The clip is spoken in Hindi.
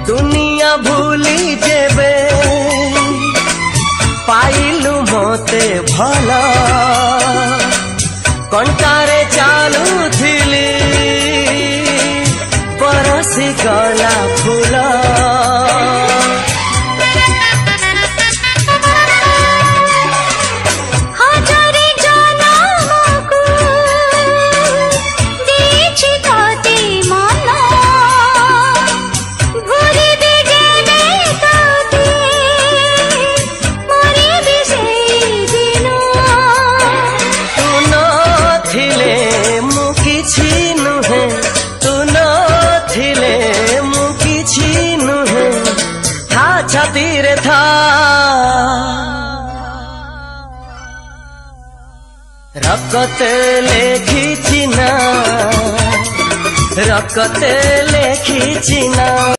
दुनिया भूली जेबे पाइलु मते भला कंटारे चालू थिली बरसी गला फूला छातीरे था रकते लेखी चिना